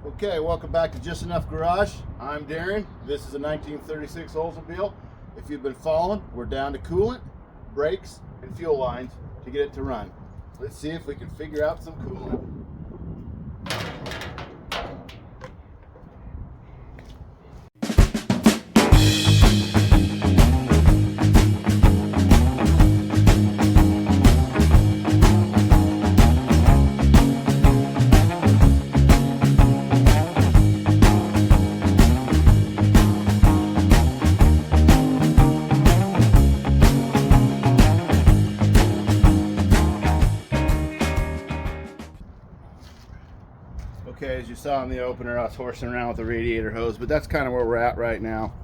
Okay, welcome back to Just Enough Garage. I'm Darian. This is a 1936 Oldsmobile. If you've been following, we're down to coolant, brakes, and fuel lines to get it to run. Let's see if we can figure out some coolant. Okay, as you saw in the opener, I was horsing around with the radiator hose, but that's kind of where we're at right now.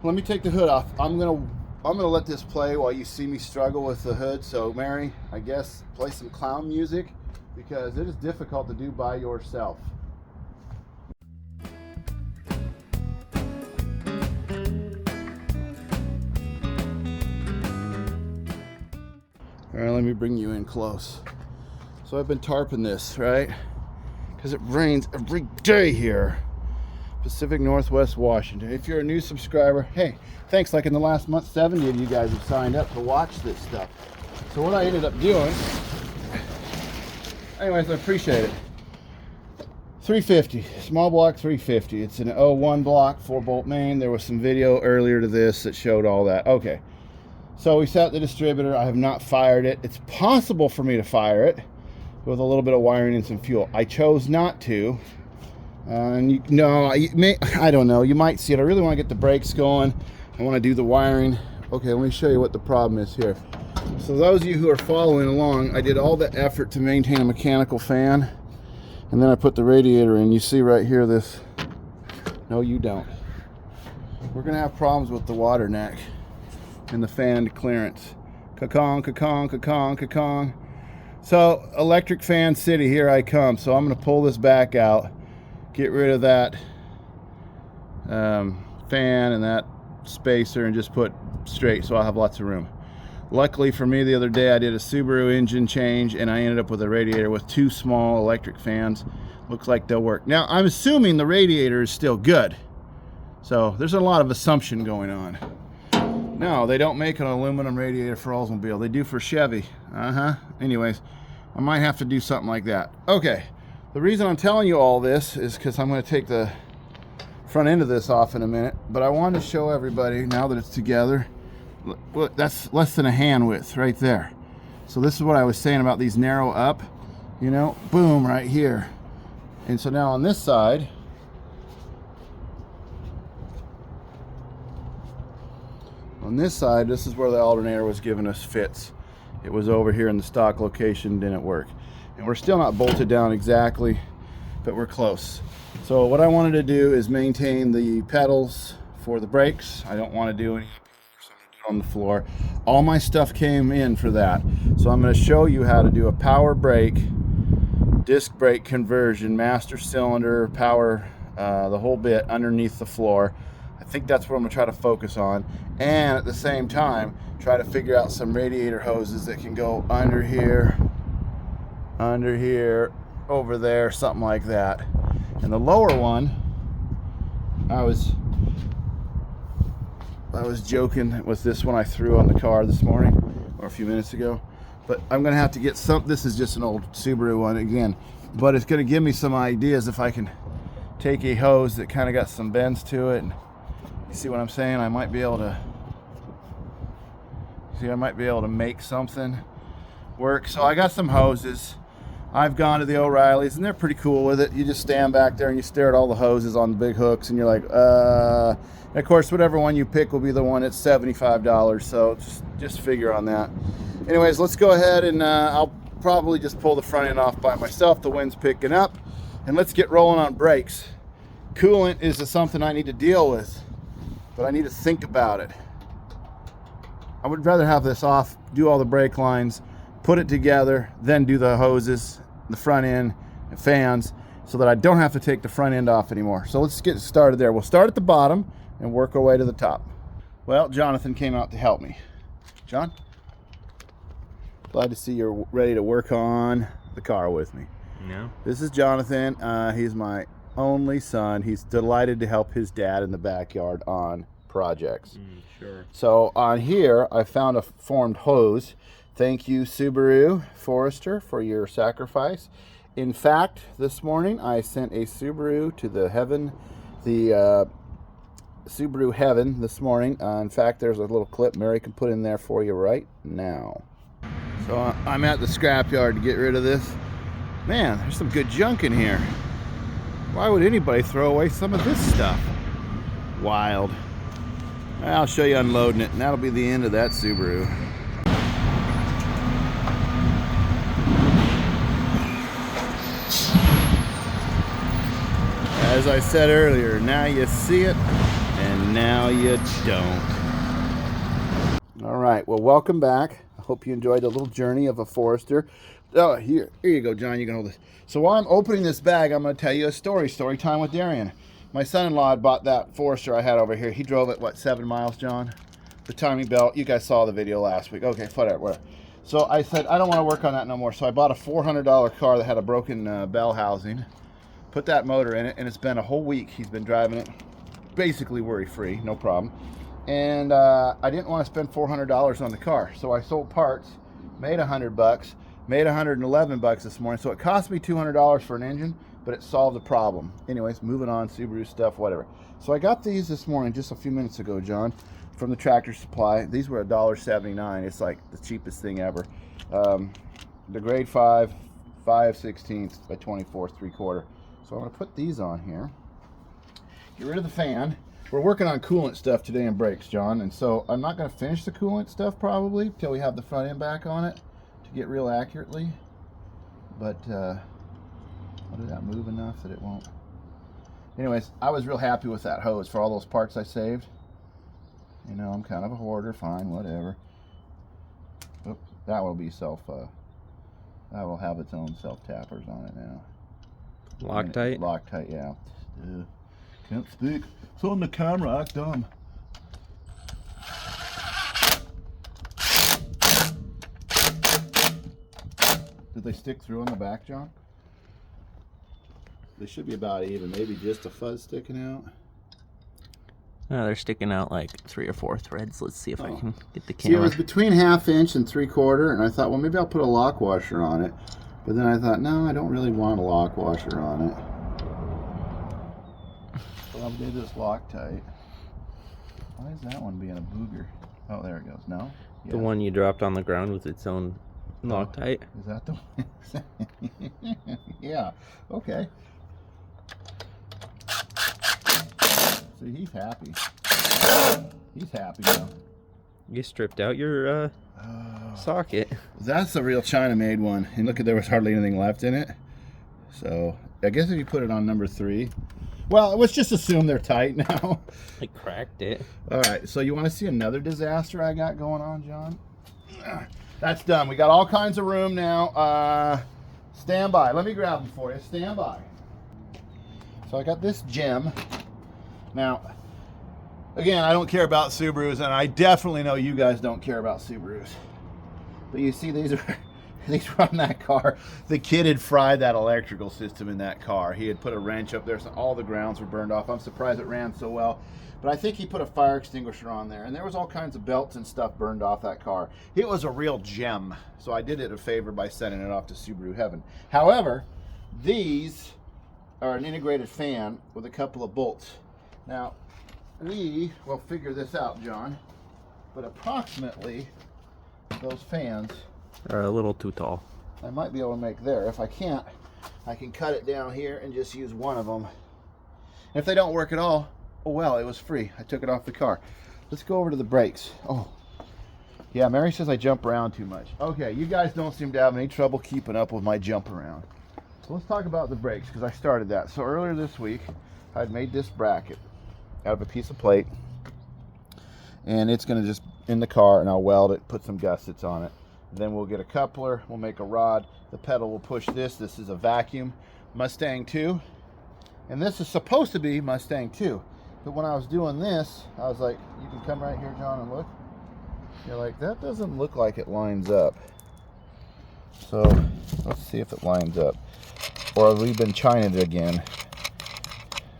Let me take the hood off. I'm gonna let this play while you see me struggle with the hood. So Mary, I guess play some clown music because it is difficult to do by yourself. All right, let me bring you in close. So I've been tarping this, right? Because it rains every day here. Pacific Northwest Washington. If you're a new subscriber, hey, thanks. Like in the last month, 70 of you guys have signed up to watch this stuff. So what I ended up doing, anyways, I appreciate it. 350, small block 350. It's an 01 block, 4-bolt main. There was some video earlier to this that showed all that. Okay, so we set the distributor. I have not fired it. It's possible for me to fire it with a little bit of wiring and some fuel. I chose not to. And I don't know. You might see it. I really want to get the brakes going. I want to do the wiring. Okay, let me show you what the problem is here. So those of you who are following along, I did all the effort to maintain a mechanical fan, and then I put the radiator in. You see right here this. No, you don't. We're gonna have problems with the water neck and the fan clearance. Ka-kong, ka-kong, ka-kong, ka-kong. So electric fan city, here I come. So I'm going to pull this back out, get rid of that fan and that spacer, and just put straight so I'll have lots of room. Luckily for me, the other day I did a Subaru engine change and I ended up with a radiator with 2 small electric fans. Looks like they'll work. Now I'm assuming the radiator is still good, so there's a lot of assumption going on. No, they don't make an aluminum radiator for Oldsmobile. They do for Chevy. Anyways, I might have to do something like that. Okay, the reason I'm telling you all this is because I'm going to take the front end of this off in a minute. But I wanted to show everybody, now that it's together, look, that's less than a hand width right there. So this is what I was saying about these narrow up, you know, boom, right here. And so now on this side, this is where the alternator was giving us fits. It was over here in the stock location, didn't work. And we're still not bolted down exactly, but we're close. So what I wanted to do is maintain the pedals for the brakes. I don't want to do any, so I'm going to do it on the floor. All my stuff came in for that. So I'm going to show you how to do a power brake, disc brake conversion, master cylinder, power, the whole bit underneath the floor. I think that's what I'm gonna try to focus on, and at the same time try to figure out some radiator hoses that can go under here, over there, something like that. And the lower one, I was joking with this one I threw on the car this morning or a few minutes ago, but I'm gonna have to get some. This is just an old Subaru one again, but it's gonna give me some ideas if I can take a hose that kind of got some bends to it. And you see what I'm saying? I might be able to make something work. So I got some hoses. I've gone to the O'Reilly's and they're pretty cool with it. You just stand back there and you stare at all the hoses on the big hooks and you're like, and of course, whatever one you pick will be the one that's $75. So just figure on that. Anyways, let's go ahead and I'll probably just pull the front end off by myself. The wind's picking up, and let's get rolling on brakes. Coolant is something I need to deal with, but I need to think about it. I would rather have this off, do all the brake lines, put it together, then do the hoses, the front end, and fans, so that I don't have to take the front end off anymore. So let's get started there. We'll start at the bottom and work our way to the top. Well, Jonathan came out to help me. John? Glad to see you're ready to work on the car with me. No. This is Jonathan. He's my only son. He's delighted to help his dad in the backyard on projects. Sure. So on here, I found a formed hose. Thank you, Subaru Forester, for your sacrifice. In fact, this morning I sent a Subaru to the Subaru heaven this morning. In fact, there's a little clip Mary can put in there for you right now. So I'm at the scrapyard to get rid of this. Man, there's some good junk in here. Why would anybody throw away some of this stuff? Wild. I'll show you unloading it, and that'll be the end of that Subaru. As I said earlier, now you see it, and now you don't. All right, well, welcome back. I hope you enjoyed the little journey of a Forester. Oh, here you go, John. You can hold this. So while I'm opening this bag, I'm going to tell you a story time with Darian. My son-in-law had bought that Forester I had over here. He drove it, what, 7 miles, John? The timing belt. You guys saw the video last week. Okay, whatever. So I said, I don't want to work on that no more. So I bought a $400 car that had a broken bell housing. Put that motor in it, and it's been a whole week he's been driving it. Basically worry-free, no problem. And I didn't want to spend $400 on the car. So I sold parts, made $100, made $111 this morning. So it cost me $200 for an engine, but it solved the problem. Anyways, moving on, Subaru stuff, whatever. So I got these this morning, just a few minutes ago, John, from the Tractor Supply. These were $1.79. It's like the cheapest thing ever. The grade 5 16 by 24 3/4. So I'm going to put these on here. Get rid of the fan. We're working on coolant stuff today in brakes, John, and so I'm not going to finish the coolant stuff probably till we have the front end back on it to get real accurately. But I'll do that move enough that it won't. Anyways, I was real happy with that hose for all those parts I saved. You know, I'm kind of a hoarder. Fine, whatever. Oops, that will be that will have its own self-tappers on it now. Loctite? Loctite, yeah. Can't speak. It's on the camera, act dumb. Did they stick through on the back, John? They should be about even. Maybe just a fuzz sticking out. No, they're sticking out like 3 or 4 threads. Let's see if I can get the camera. See, it was between 1/2 inch and 3/4, and I thought, well, maybe I'll put a lock washer on it. But then I thought, no, I don't really want a lock washer on it. So I'll do this Loctite. Why is that one being a booger? Oh, there it goes. No? Yeah. The one you dropped on the ground with its own Loctite? Is that the one? Yeah. Okay. See, he's happy. He's happy now. You stripped out your socket. That's a real China-made one. And look, there was hardly anything left in it. So I guess if you put it on number 3, well, let's just assume they're tight now. I cracked it. All right. So you want to see another disaster I got going on, John? That's done. We got all kinds of room now. Stand by. Let me grab them for you. Stand by. So I got this gem. Now, again, I don't care about Subarus, and I definitely know you guys don't care about Subarus. But you see, these were on that car. The kid had fried that electrical system in that car. He had put a wrench up there, so all the grounds were burned off. I'm surprised it ran so well. But I think he put a fire extinguisher on there, and there was all kinds of belts and stuff burned off that car. It was a real gem, so I did it a favor by sending it off to Subaru Heaven. However, these are an integrated fan with a couple of bolts. Now, we will figure this out, John, but approximately those fans are a little too tall. I might be able to make there. If I can't, I can cut it down here and just use one of them. And if they don't work at all, oh well, it was free. I took it off the car. Let's go over to the brakes. Oh, yeah, Mary says I jump around too much. Okay, you guys don't seem to have any trouble keeping up with my jump around. So let's talk about the brakes, because I started that. So earlier this week, I'd made this bracket out of a piece of plate, and it's going to just in the car, and I'll weld it, put some gussets on it. Then we'll get a coupler, we'll make a rod, the pedal will push this. This is a vacuum Mustang 2, and this is supposed to be Mustang 2. But when I was doing this, I was like, you can come right here, John, and look. You're like, that doesn't look like it lines up. So let's see if it lines up. Or have we been Chinaed again?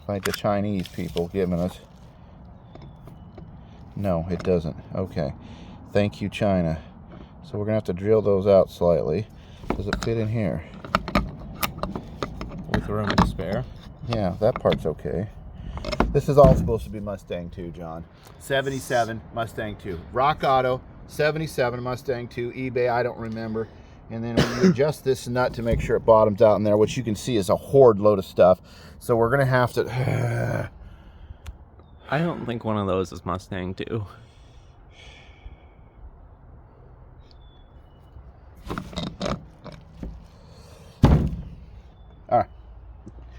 Like the Chinese people giving us. No, it doesn't. Okay. Thank you, China. So we're going to have to drill those out slightly. Does it fit in here? With room to spare. Yeah, that part's okay. This is all supposed to be Mustang 2, John. 77 Mustang 2. Rock Auto, 77 Mustang 2. eBay, I don't remember. And then when you adjust this nut to make sure it bottoms out in there, which you can see is a horde load of stuff. So we're going to have to... I don't think one of those is Mustang 2. All right.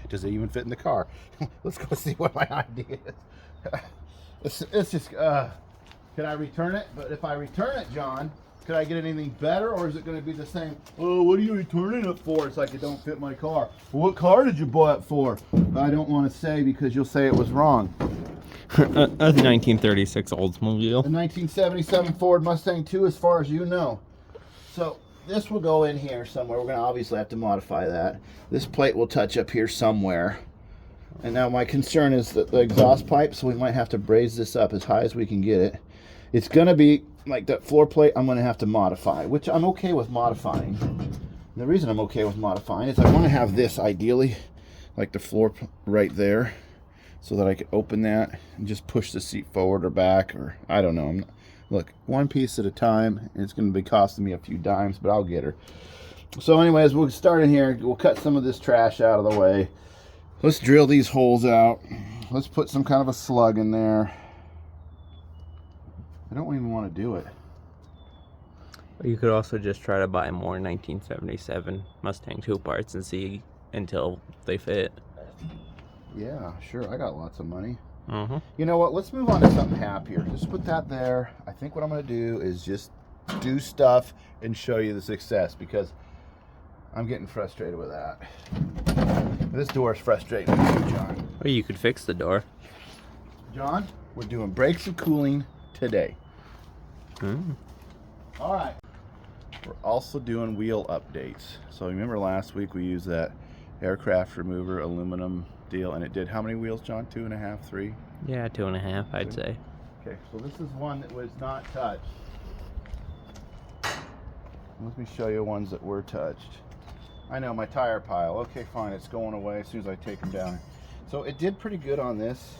Does it even fit in the car? Let's go see what my idea is. It's just, can I return it? But if I return it, John, could I get anything better, or is it going to be the same? Oh, what are you returning it for? It's like it don't fit my car. Well, what car did you buy it for? I don't want to say because you'll say it was wrong. A 1936 Oldsmobile. A 1977 Ford Mustang 2, as far as you know. So this will go in here somewhere. We're going to obviously have to modify that. This plate will touch up here somewhere. And now my concern is that the exhaust pipe, so we might have to braze this up as high as we can get it. It's going to be like that floor plate I'm going to have to modify, which I'm okay with modifying. And the reason I'm okay with modifying is I want to have this ideally like the floor right there so that I can open that and just push the seat forward or back, or I don't know. Look, one piece at a time. It's going to be costing me a few dimes, but I'll get her. So anyways, we'll start in here. We'll cut some of this trash out of the way. Let's drill these holes out. Let's put some kind of a slug in there. I don't even want to do it. You could also just try to buy more 1977 Mustang 2 parts and see until they fit. Yeah, sure. I got lots of money. Mm-hmm. You know what? Let's move on to something happier. Just put that there. I think what I'm going to do is just do stuff and show you the success, because I'm getting frustrated with that. This door is frustrating me too, John. Or you could fix the door. John, we're doing brakes and cooling today. Mm. All right. We're also doing wheel updates. So remember last week we used that aircraft remover aluminum deal, and it did how many wheels, John? 2.5, 3? Yeah, 2.5, I'd say. Okay, so this is one that was not touched. Let me show you ones that were touched. I know, my tire pile. Okay, fine, it's going away as soon as I take them down. So it did pretty good on this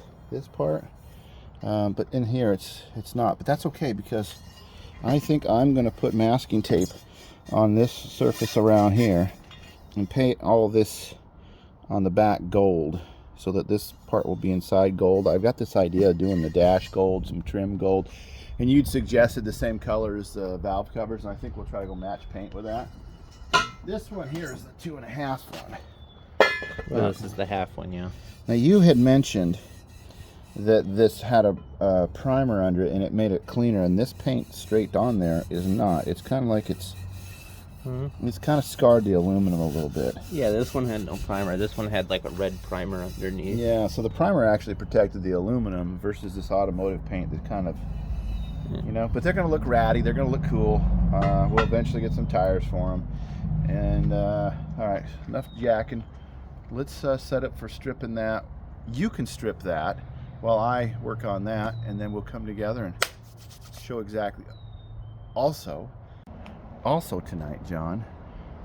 part, but in here it's not. But that's okay, because I think I'm going to put masking tape on this surface around here and paint all of this on the back gold, so that this part will be inside gold. I've got this idea of doing the dash gold, some trim gold, and you'd suggested the same color as the valve covers, and I think we'll try to go match paint with that. This one here is the 2.5 one. Well, this is the half one, yeah. Now you had mentioned that this had a primer under it and it made it cleaner, and this paint straight on there is not. It's kind of like it's kind of scarred the aluminum a little bit. Yeah, this one had no primer. This one had like a red primer underneath. Yeah, so the primer actually protected the aluminum versus this automotive paint that kind of, you know, but they're going to look ratty. They're going to look cool. We'll eventually get some tires for them. And, all right, enough jacking. Let's set up for stripping that. You can strip that while I work on that, and then we'll come together and show exactly. Also tonight, John,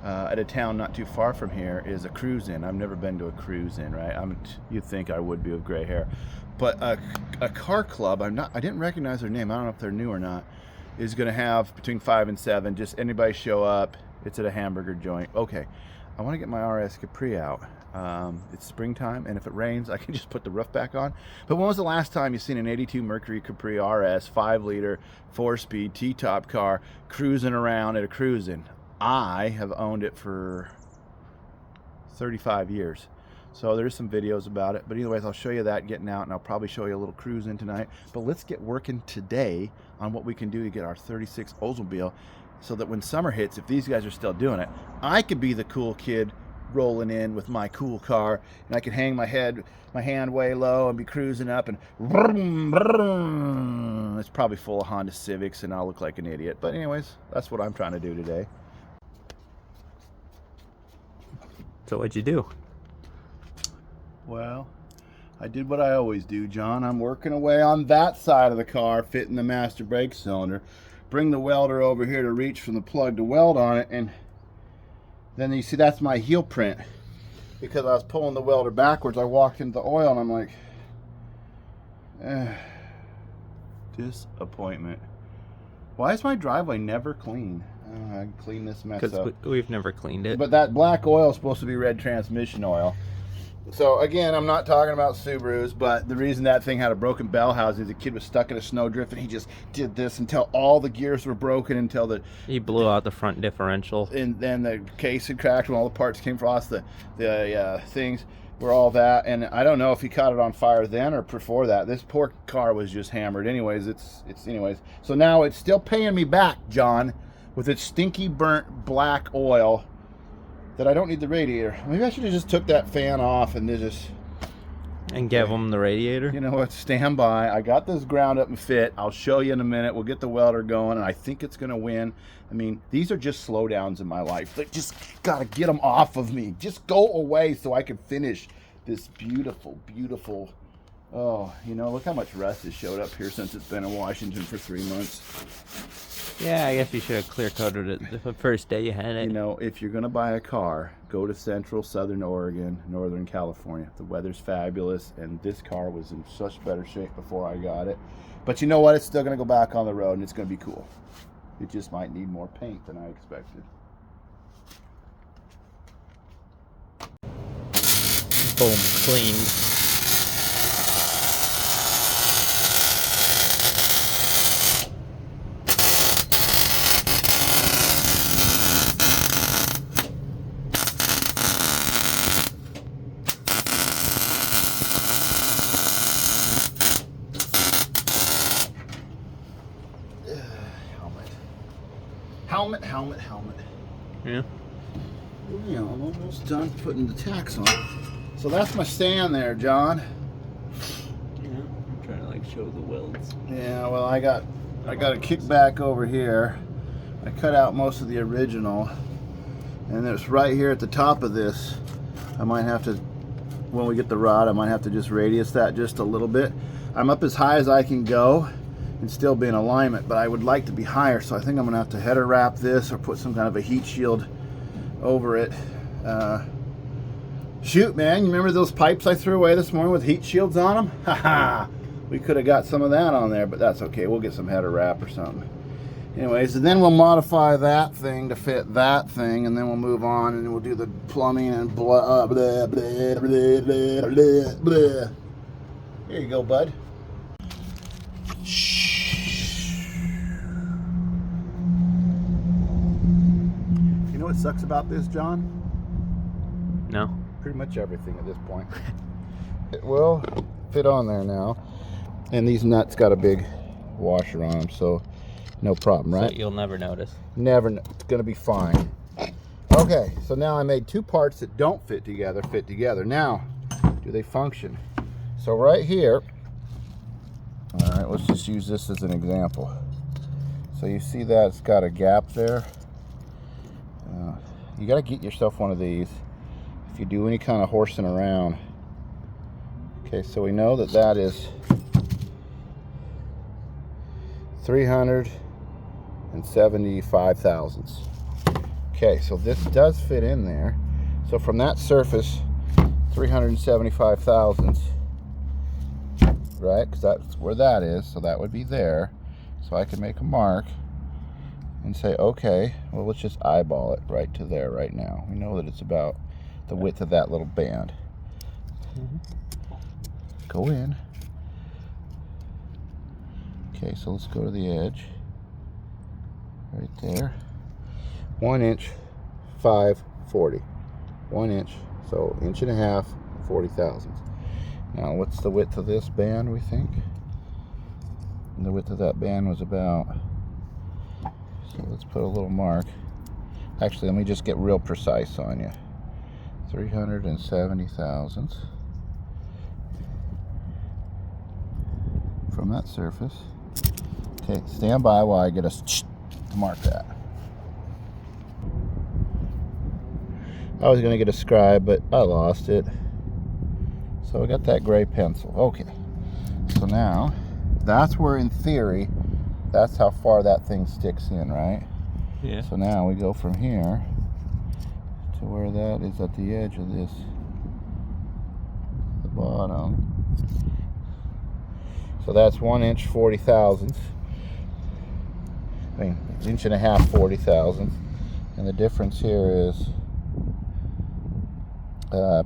at a town not too far from here is a cruise-in. I've never been to a cruise-in, right? You'd think I would be with gray hair. But a car club, I didn't recognize their name. I don't know if they're new or not, is going to have between 5 and 7. Just anybody show up. It's at a hamburger joint. Okay, I want to get my RS Capri out. It's springtime, and if it rains, I can just put the roof back on. But when was the last time you seen an 82 Mercury Capri RS 5-liter 4-speed T-top car cruising around at a cruising? I have owned it for 35 years. So there's some videos about it. But anyways, I'll show you that getting out, and I'll probably show you a little cruising tonight. But let's get working today on what we can do to get our 36 Oldsmobile, so that when summer hits, if these guys are still doing it, I could be the cool kid rolling in with my cool car, and I can hang my hand way low and be cruising up, and vroom, vroom. It's probably full of Honda Civics, and I'll look like an idiot. But anyways, that's what I'm trying to do today. So what'd you do? Well, I did what I always do, John. I'm working away on that side of the car, fitting the master brake cylinder. Bring the welder over here to reach from the plug to weld on it, and then you see that's my heel print. Because I was pulling the welder backwards, I walked into the oil and I'm like, disappointment. Why is my driveway never clean? I can clean this mess up. Because we've never cleaned it. But that black oil is supposed to be red transmission oil. So again, I'm not talking about Subarus, but the reason that thing had a broken bell housing is the kid was stuck in a snowdrift and he just did this until all the gears were broken, until he blew out the front differential. And then the case had cracked when all the parts came across. The things were all that. And I don't know if he caught it on fire then or before that. This poor car was just hammered. Anyways, it's anyways. So now it's still paying me back, John, with its stinky burnt black oil. That I don't need the radiator. Maybe I should have just took that fan off and just... And give them the radiator? You know what? Stand by. I got this ground up and fit. I'll show you in a minute. We'll get the welder going, and I think it's going to win. I mean, these are just slowdowns in my life. They just got to get them off of me. Just go away so I can finish this beautiful, beautiful... Oh, you know, look how much rust has showed up here since it's been in Washington for 3 months. Yeah, I guess you should have clear coated it the first day you had it. You know, if you're going to buy a car, go to Central, Southern Oregon, Northern California. The weather's fabulous, and this car was in such better shape before I got it. But you know what? It's still going to go back on the road, and it's going to be cool. It just might need more paint than I expected. Boom, cleaned. Helmet. Yeah. Yeah, I'm almost done putting the tacks on. So that's my stand there, John. Yeah, I'm trying to like show the welds. Yeah, well, I got a kickback over here. I cut out most of the original, and it's right here at the top of this. I might have to, when we get the rod, I might have to just radius that just a little bit. I'm up as high as I can go and still be in alignment, but I would like to be higher, so I think I'm gonna have to header wrap this or put some kind of a heat shield over it. Shoot, man, you remember those pipes I threw away this morning with heat shields on them? Haha, we could have got some of that on there, but that's okay. We'll get some header wrap or something. Anyways, and then we'll modify that thing to fit that thing, and then we'll move on and we'll do the plumbing and blah, blah, blah, blah, blah, blah, blah. Here you go, bud. You know what sucks about this, John? No. Pretty much everything at this point. It will fit on there now. And these nuts got a big washer on them, so no problem, right? So you'll never notice. Never. It's going to be fine. Okay, so now I made two parts that don't fit together. Now, do they function? So right here, all right, let's just use this as an example. So you see that it's got a gap there. You got to get yourself one of these if you do any kind of horsing around. Okay, so we know that that is 375 thousandths. Okay, so this does fit in there. So from that surface, 375 thousandths, right? Because that's where that is, so that would be there. So I can make a mark and say, okay, well, let's just eyeball it right to there right now. We know that it's about the width of that little band. Go in. Okay, so let's go to the edge. Right there. 1 inch, 540. 1 inch, so 1.5 inches, 40 thousandths. Now, what's the width of this band, we think? And the width of that band was about, so let's put a little mark. Actually, let me just get real precise on you. 370 thousandths from that surface. Okay, stand by while I get us to mark that. I was going to get a scribe, but I lost it. So I got that gray pencil. Okay. So now, that's where, in theory, that's how far that thing sticks in, right? Yeah. So now we go from here to where that is at the edge of this, the bottom. So that's 1 inch 40 thousandths. I mean, 1.5 inches 40 thousandths. And the difference here is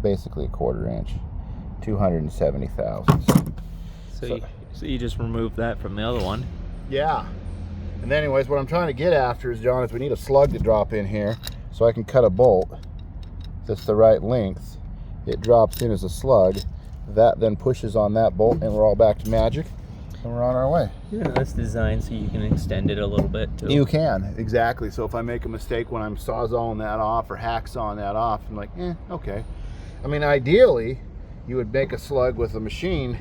basically a 1/4 inch, 270 thousandths. So you just remove that from the other one. Yeah. And anyways, what I'm trying to get after is, John, is we need a slug to drop in here so I can cut a bolt that's the right length. It drops in as a slug. That then pushes on that bolt, and we're all back to magic, and we're on our way. Yeah, that's designed so you can extend it a little bit too. You can, exactly. So if I make a mistake when I'm sawzalling that off or hacksawing that off, I'm like, okay. I mean, ideally, you would make a slug with a machine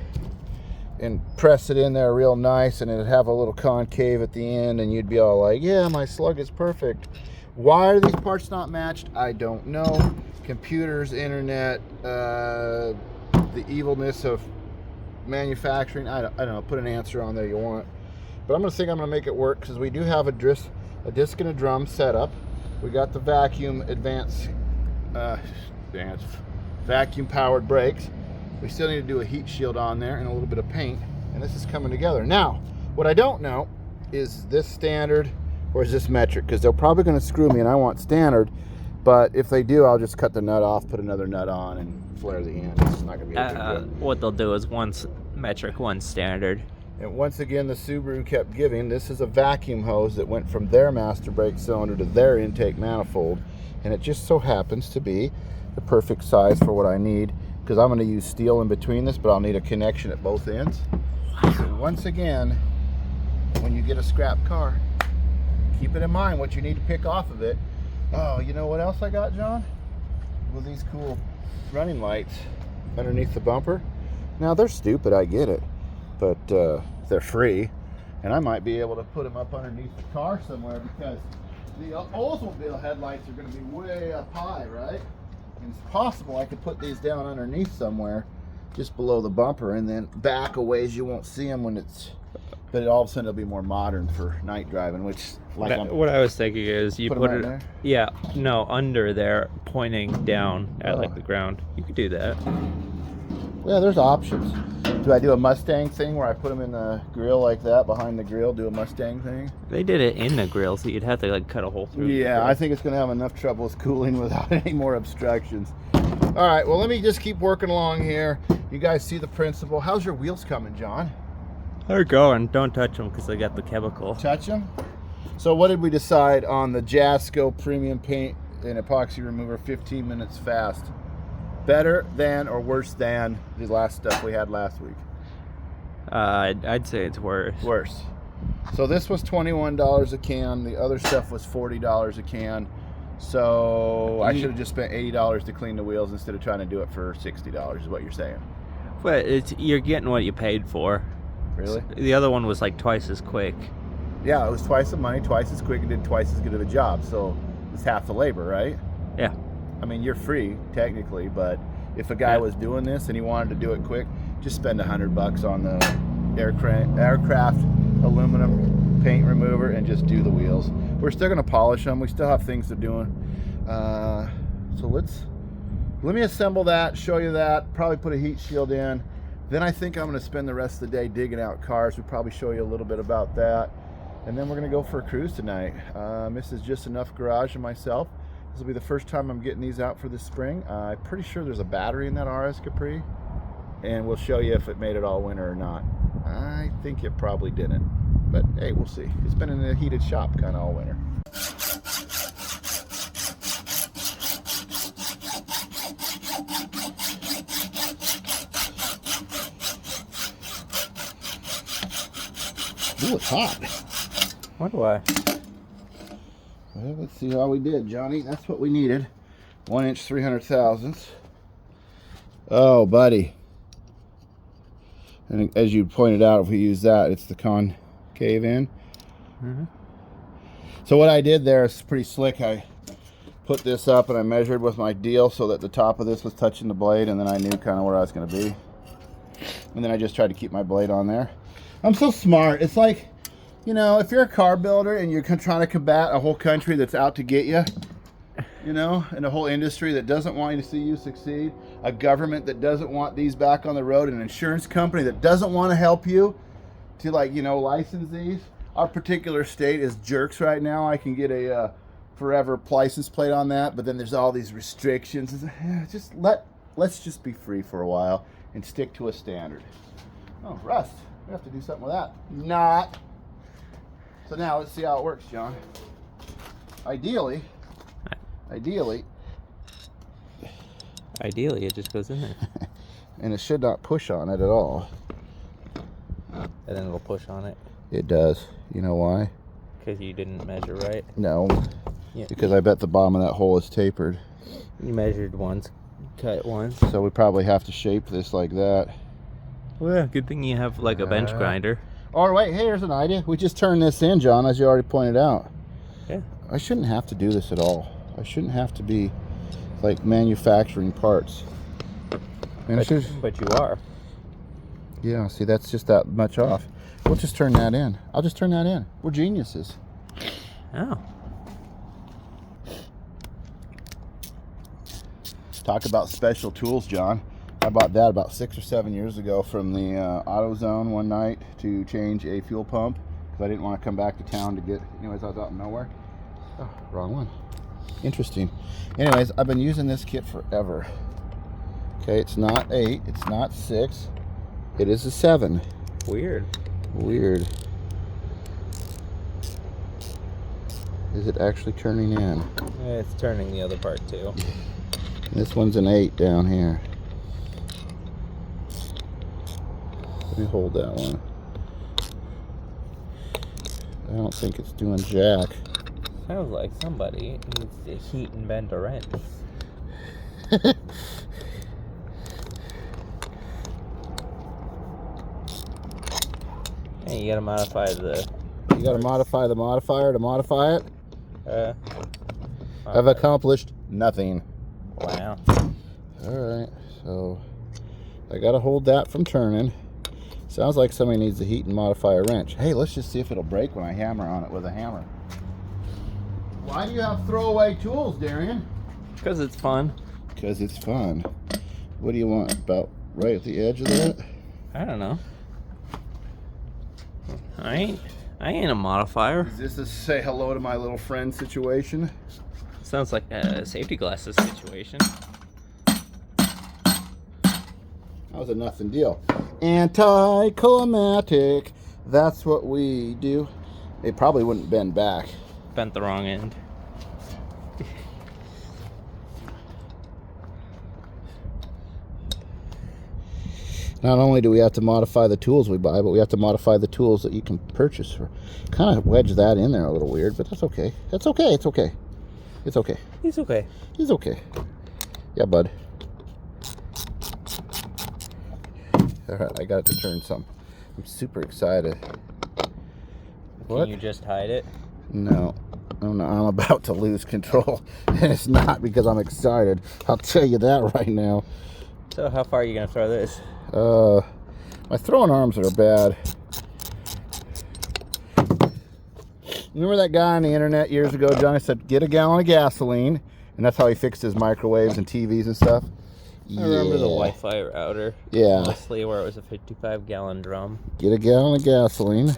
and press it in there real nice, and it'd have a little concave at the end, and you'd be all like, yeah, my slug is perfect. Why are these parts not matched? I don't know. Computers, internet, the evilness of manufacturing, I don't know. Put an answer on there you want. But I'm gonna make it work, because we do have a disc and a drum setup. We got the vacuum vacuum powered brakes. We still need to do a heat shield on there and a little bit of paint, and this is coming together. Now, what I don't know is this standard or is this metric, because they're probably going to screw me and I want standard, but if they do, I'll just cut the nut off, put another nut on, and flare the end. It's not going to be a big deal. What they'll do is one's metric, one's standard. And once again, the Subaru kept giving. This is a vacuum hose that went from their master brake cylinder to their intake manifold, and it just so happens to be the perfect size for what I need, because I'm going to use steel in between this, but I'll need a connection at both ends. So once again, when you get a scrap car, keep it in mind what you need to pick off of it. Oh, you know what else I got, John? Well, these cool running lights underneath the bumper. Now, they're stupid, I get it, but they're free, and I might be able to put them up underneath the car somewhere, because the Oldsmobile headlights are going to be way up high, right? And it's possible I could put these down underneath somewhere, just below the bumper, and then back a ways you won't see them when it's, but all of a sudden it'll be more modern for night driving, which, like, what I was thinking is you put it, there? Yeah, no, under there, pointing down at like the ground. You could do that. Yeah, there's options. Do I do a Mustang thing where I put them in the grill like that, behind the grill, do a Mustang thing? They did it in the grill, so you'd have to like cut a hole through. Yeah, I think it's going to have enough troubles cooling without any more obstructions. All right, well, let me just keep working along here. You guys see the principle. How's your wheels coming, John? They're going. Don't touch them because they got the chemical. Touch them? So what did we decide on the Jasco Premium Paint and Epoxy Remover 15 minutes fast? Better than or worse than the last stuff we had last week? I'd say it's worse. Worse. So this was $21 a can. The other stuff was $40 a can. So I should have just spent $80 to clean the wheels instead of trying to do it for $60 is what you're saying. But you're getting what you paid for. Really? The other one was like twice as quick. Yeah, it was twice the money, twice as quick, and did twice as good of a job. So it's half the labor, right? Yeah. I mean, you're free technically, but if a guy was doing this and he wanted to do it quick, just spend $100 on the aircraft aluminum paint remover and just do the wheels. We're still going to polish them. We still have things to do. So let me assemble that, show you that, probably put a heat shield in. Then I think I'm going to spend the rest of the day digging out cars. We'll probably show you a little bit about that. And then we're going to go for a cruise tonight. This is just enough garage and myself. This will be the first time I'm getting these out for this spring. I'm pretty sure there's a battery in that RS Capri, and we'll show you if it made it all winter or not. I think it probably didn't, but hey, we'll see. It's been in a heated shop kind of all winter. Ooh, it's hot. What do I? Well, let's see how we did, Johnny. That's what we needed. 1 inch 300 thousandths. Oh, buddy. And as you pointed out, if we use that, it's the concave in. Mm-hmm. So what I did there is pretty slick. I put this up and I measured with my deal so that the top of this was touching the blade, and then I knew kind of where I was going to be. And then I just tried to keep my blade on there. I'm so smart. It's like, you know, if you're a car builder and you're trying to combat a whole country that's out to get you, you know, and a whole industry that doesn't want you to see you succeed, a government that doesn't want these back on the road, an insurance company that doesn't want to help you to, like, you know, license these. Our particular state is jerks right now. I can get a forever license plate on that, but then there's all these restrictions. Let's just be free for a while and stick to a standard. Oh, rust. We have to do something with that. Not. So now let's see how it works, John. Ideally, it just goes in there. And it should not push on it at all. And then it'll push on it. It does. You know why? Because you didn't measure right. No. Yeah. Because I bet the bottom of that hole is tapered. You measured once, cut once. So we probably have to shape this like that. Well, yeah, good thing you have like a bench grinder. Or wait, hey, here's an idea. We just turn this in, John, as you already pointed out. Yeah. I shouldn't have to do this at all. I shouldn't have to be like manufacturing parts. But you are. Yeah, see, that's just that much off. We'll just turn that in. I'll just turn that in. We're geniuses. Oh. Talk about special tools, John. I bought that about 6 or 7 years ago from the AutoZone one night to change a fuel pump because I didn't want to come back to town to get, anyways, I was out in nowhere. Oh, wrong one. Interesting. Anyways, I've been using this kit forever. Okay, it's not 8, it's not 6, it is a 7. Weird. Is it actually turning in? Yeah, it's turning the other part too. This one's an 8 down here. Let me hold that one. I don't think it's doing jack. Sounds like somebody needs to heat and bend a wrench. Hey, you gotta modify the... You gotta modify the modifier to modify it? I've accomplished nothing. Wow. Alright, so I gotta hold that from turning. Sounds like somebody needs to heat and modify a wrench. Hey, let's just see if it'll break when I hammer on it with a hammer. Why do you have throwaway tools, Darian? Because it's fun. Because it's fun. What do you want? About right at the edge of that? I don't know. I ain't a modifier. Is this a say hello to my little friend situation? Sounds like a safety glasses situation. That was a nothing deal. Anti-climatic. That's what we do. It probably wouldn't bend back. Bent the wrong end. Not only do we have to modify the tools we buy, but we have to modify the tools that you can purchase. Kind of wedge that in there a little weird, but that's okay. That's okay. It's okay. It's okay. He's okay. He's okay. Yeah, bud. All right, I got it to turn some. I'm super excited. What? Can you just hide it? No. I'm about to lose control, and it's not because I'm excited. I'll tell you that right now. So how far are you going to throw this? My throwing arms are bad. Remember that guy on the internet years ago, Johnny said, get a gallon of gasoline, and that's how he fixed his microwaves and TVs and stuff? I remember the Wi-Fi router. Yeah. Mostly where it was a 55-gallon drum. Get a gallon of gasoline.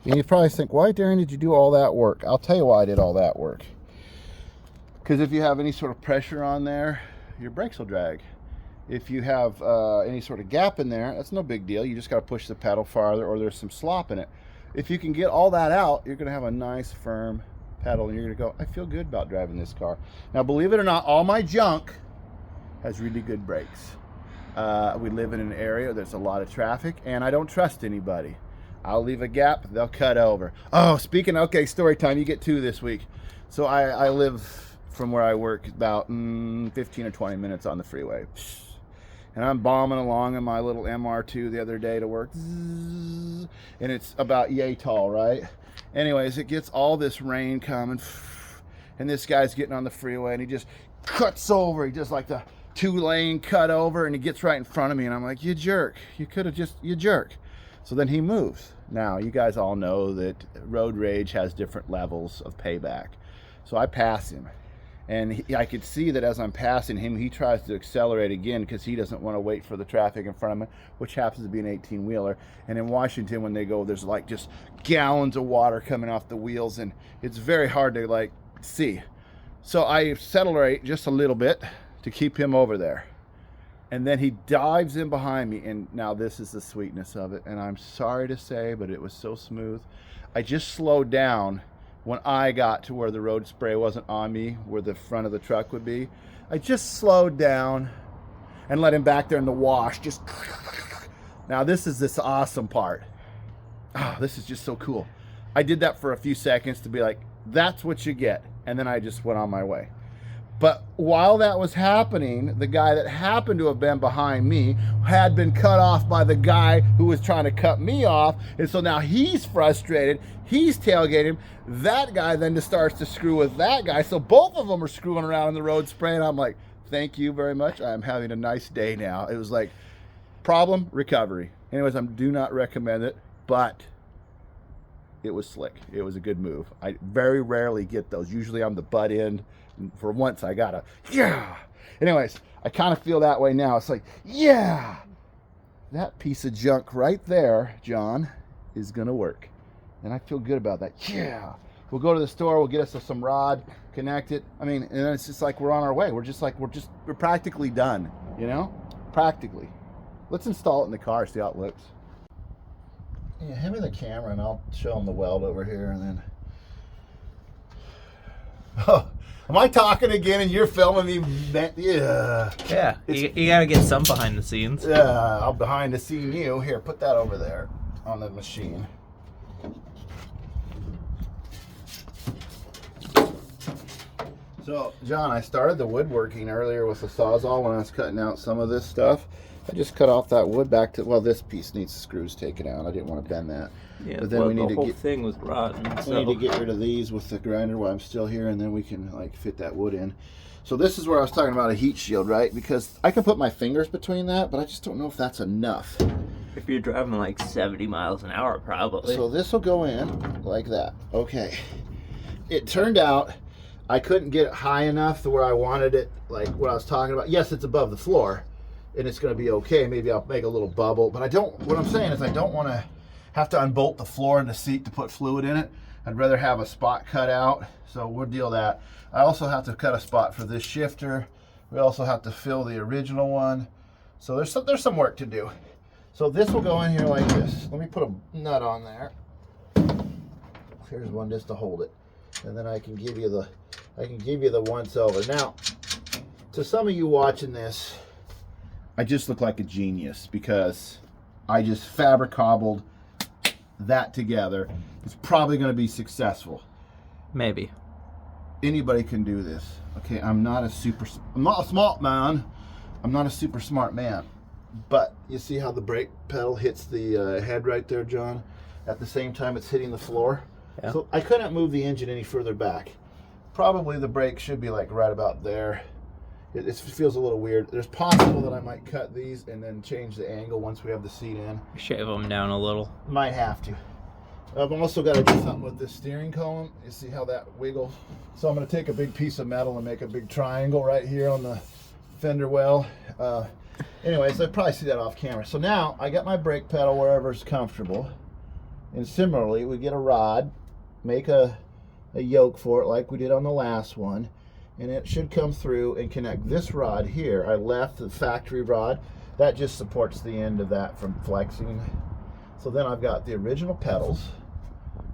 And you probably think, why, Darian, did you do all that work? I'll tell you why I did all that work. Because if you have any sort of pressure on there, your brakes will drag. If you have any sort of gap in there, that's no big deal. You just got to push the pedal farther, or there's some slop in it. If you can get all that out, you're going to have a nice firm pedal, and you're going to go, I feel good about driving this car. Now, believe it or not, all my junk has really good brakes. We live in an area there's a lot of traffic, and I don't trust anybody. I'll leave a gap, they'll cut over. Oh, speaking of, okay, story time, you get 2 this week. So I live from where I work about 15 or 20 minutes on the freeway. And I'm bombing along in my little MR2 the other day to work. And it's about yay tall, right? Anyways, it gets all this rain coming, and this guy's getting on the freeway, and he just cuts over. He does like the 2-lane cut over, and he gets right in front of me, and I'm like, you jerk. You could have just, you jerk. So then he moves. Now, you guys all know that road rage has different levels of payback. So I pass him. And I could see that as I'm passing him, he tries to accelerate again because he doesn't want to wait for the traffic in front of him, which happens to be an 18-wheeler. And in Washington, when they go, there's like just gallons of water coming off the wheels, and it's very hard to like see. So I accelerate just a little bit to keep him over there. And then he dives in behind me, and now this is the sweetness of it. And I'm sorry to say, but it was so smooth. I just slowed down when I got to where the road spray wasn't on me, where the front of the truck would be. I just slowed down and let him back there in the wash. Just now, this is this awesome part. Oh, this is just so cool. I did that for a few seconds to be like, that's what you get. And then I just went on my way. But while that was happening, the guy that happened to have been behind me had been cut off by the guy who was trying to cut me off. And so now he's frustrated. He's tailgating. That guy then just starts to screw with that guy. So both of them are screwing around in the road spray. And I'm like, thank you very much. I'm having a nice day now. It was like problem, recovery. Anyways, I do not recommend it, but it was slick. It was a good move. I very rarely get those. Usually I'm the butt end. For once, I got a, yeah. Anyways, I kind of feel that way now. It's like, yeah, that piece of junk right there, John, is going to work. And I feel good about that. Yeah. We'll go to the store. We'll get us some rod, connect it. I mean, and it's just like we're on our way. We're practically done, you know? Practically. Let's install it in the car, see how it looks. Yeah, hand me the camera and I'll show them the weld over here and then. Oh. Am I talking again and you're filming me? Yeah. Yeah, you gotta get some behind the scenes. Yeah, I'll behind the scene you. Here, put that over there on the machine. So, John, I started the woodworking earlier with the Sawzall when I was cutting out some of this stuff. I just cut off that wood back to, well, this piece needs the screws taken out. I didn't want to bend that. Yeah, but then we need the to whole thing was rotten. We need to get rid of these with the grinder while I'm still here, and then we can like fit that wood in. So this is where I was talking about a heat shield, right? Because I can put my fingers between that, but I just don't know if that's enough. If you're driving like 70 miles an hour, probably. So this will go in like that. Okay. It turned out I couldn't get it high enough to where I wanted it, like what I was talking about. Yes, it's above the floor, and it's going to be okay. Maybe I'll make a little bubble, but I don't. What I'm saying is I don't want to have to unbolt the floor and the seat to put fluid in it. I'd rather have a spot cut out, so we'll deal that. I also have to cut a spot for this shifter. We also have to fill the original one. So there's some work to do. So this will go in here like this. Let me put a nut on there. Here's one just to hold it, and then I can give you the once over. Now, to some of you watching this, I just look like a genius because I just fabric cobbled that together. It's probably going to be successful. Maybe. Anybody can do this. Okay, I'm not a smart man. I'm not a super smart man. But you see how the brake pedal hits the head right there, John? At the same time it's hitting the floor. Yeah. So I couldn't move the engine any further back. Probably the brake should be like right about there. It feels a little weird. There's possible that I might cut these and then change the angle once we have the seat in. Shave them down a little. Might have to. I've also got to do something with this steering column. You see how that wiggles? So I'm going to take a big piece of metal and make a big triangle right here on the fender well. Anyways, I'll probably see that off camera. So now I got my brake pedal wherever it's comfortable. And similarly, we get a rod, make a yoke for it like we did on the last one. And it should come through and connect this rod here. I left the factory rod. That just supports the end of that from flexing. So then I've got the original pedals.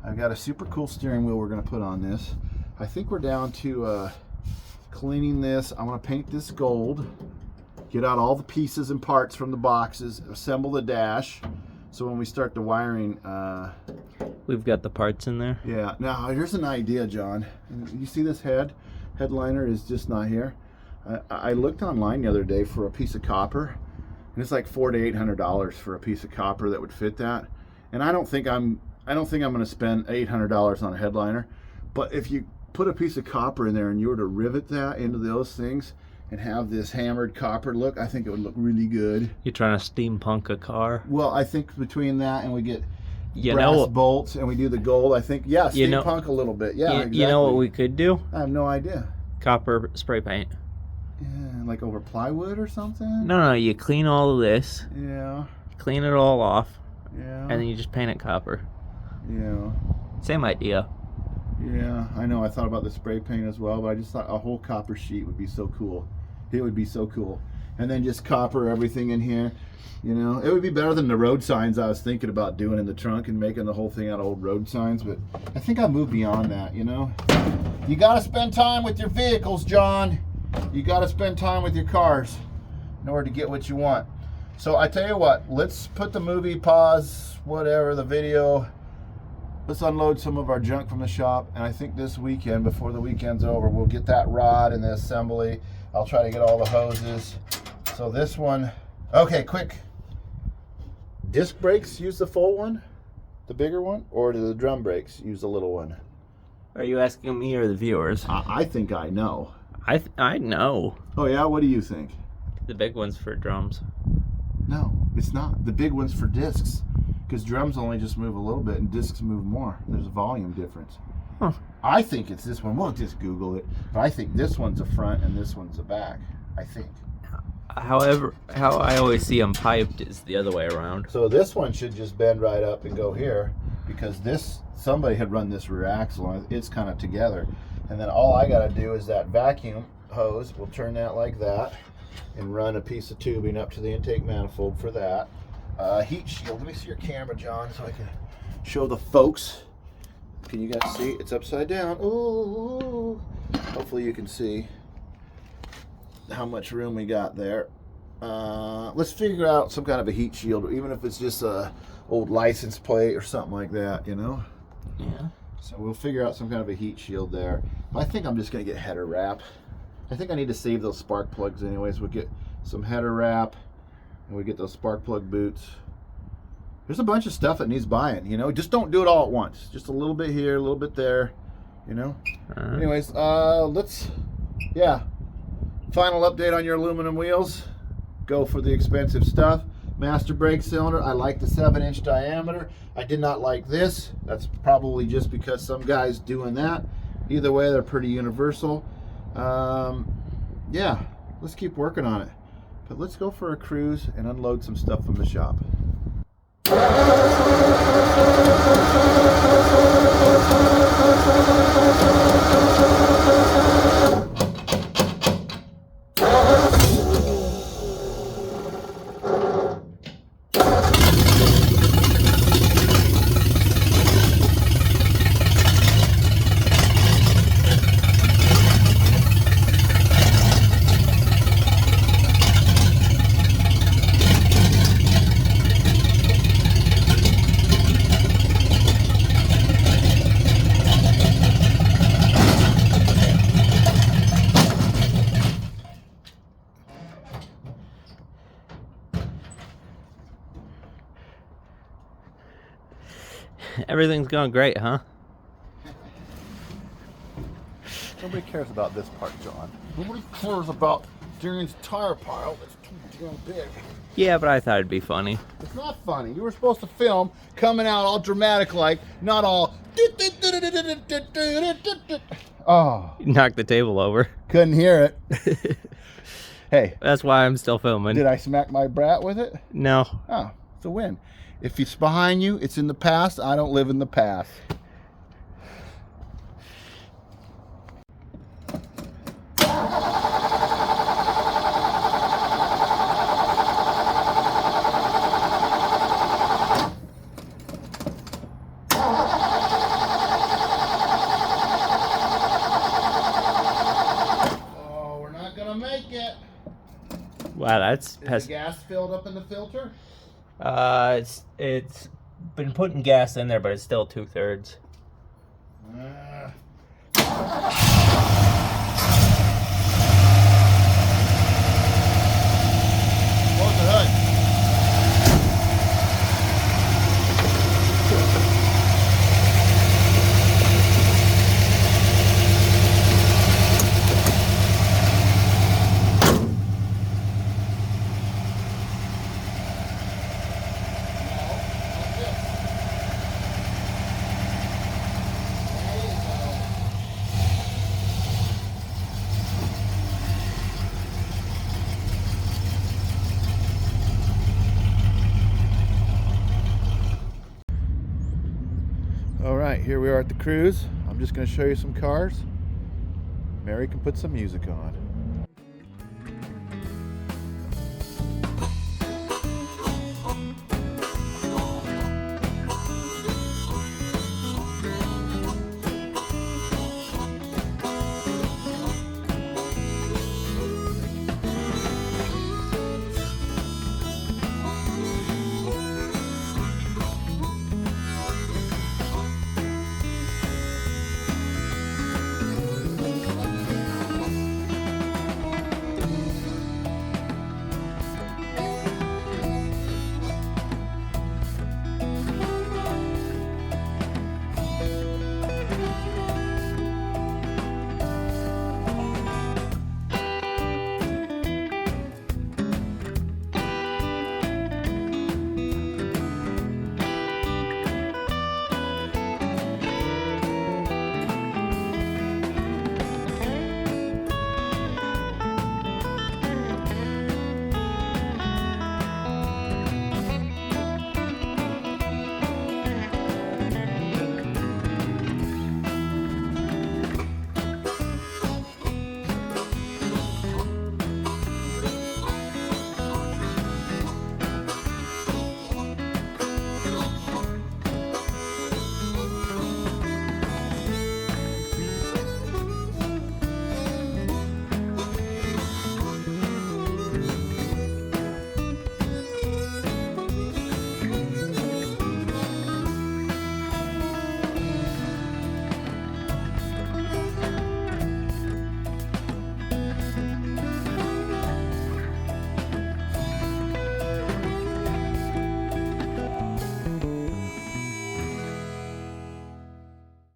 I've got a super cool steering wheel we're going to put on this. I think we're down to cleaning this. I want to paint this gold. Get out all the pieces and parts from the boxes. Assemble the dash. So when we start the wiring... we've got the parts in there. Yeah. Now, here's an idea, John. You see this headliner is just not here. I looked online the other day for a piece of copper, and it's like $400 to $800 for a piece of copper that would fit that. And I don't think I don't think I'm going to spend $800 on a headliner, but if you put a piece of copper in there and you were to rivet that into those things and have this hammered copper look, I think it would look really good. You're trying to steampunk a car? Well, I think between that and we get brass bolts and we do the gold, I think, yeah, steampunk a little bit. Yeah, exactly. You know what we could do? I have no idea. Copper spray paint. Yeah, like over plywood or something? No, you clean all of this. Yeah. Clean it all off. Yeah. And then you just paint it copper. Yeah. Same idea. Yeah, I know. I thought about the spray paint as well, but I just thought a whole copper sheet would be so cool. It would be so cool. And then just copper everything in here. You know, it would be better than the road signs I was thinking about doing in the trunk and making the whole thing out of old road signs. But I think I'll move beyond that, you know. You got to spend time with your vehicles, John. You got to spend time with your cars in order to get what you want. So I tell you what, let's put the movie, pause, whatever, the video. Let's unload some of our junk from the shop, and I think this weekend, before the weekend's over, we'll get that rod and the assembly. I'll try to get all the hoses. So this one, okay, quick. Disc brakes, use the full one, the bigger one, or do the drum brakes use the little one? Are you asking me or the viewers? I think I know. I know. Oh yeah, what do you think? The big one's for drums. No, it's not. The big one's for discs. Because drums only just move a little bit and discs move more. There's a volume difference. Huh. I think it's this one. We'll just Google it. But I think this one's a front and this one's a back. I think. However, how I always see them piped is the other way around. So this one should just bend right up and go here. Because somebody had run this rear axle and it's kind of together. And then all I got to do is that vacuum hose. We'll turn that like that. And run a piece of tubing up to the intake manifold for that. Heat shield. Let me see your camera, John, so I can show the folks. Can you guys see? It's upside down. Ooh. Hopefully you can see how much room we got there. Let's figure out some kind of a heat shield, even if it's just a old license plate or something like that, you know? Yeah. So we'll figure out some kind of a heat shield there. I think I'm just going to get header wrap. I think I need to save those spark plugs anyways. We'll get some header wrap. And we get those spark plug boots. There's a bunch of stuff that needs buying, you know. Just don't do it all at once. Just a little bit here, a little bit there, you know. Anyways, final update on your aluminum wheels. Go for the expensive stuff. Master brake cylinder. I like the 7-inch diameter. I did not like this. That's probably just because some guy's doing that. Either way, they're pretty universal. Yeah, let's keep working on it. But let's go for a cruise and unload some stuff from the shop. Everything's going great, huh? Nobody cares about this part, John. Nobody cares about Darian's tire pile that's too damn big. Yeah, but I thought it'd be funny. It's not funny. You were supposed to film coming out all dramatic like, not all... Oh. You knocked the table over. Couldn't hear it. Hey. That's why I'm still filming. Did I smack my brat with it? No. Oh, it's a win. If it's behind you, it's in the past. I don't live in the past. Oh, we're not gonna make it. Wow, that's... Is the gas filled up in the filter? It's been putting gas in there, but it's still 2/3. Close the hood. right, here we are at the cruise. I'm just going to show you some cars. Mary can put some music on.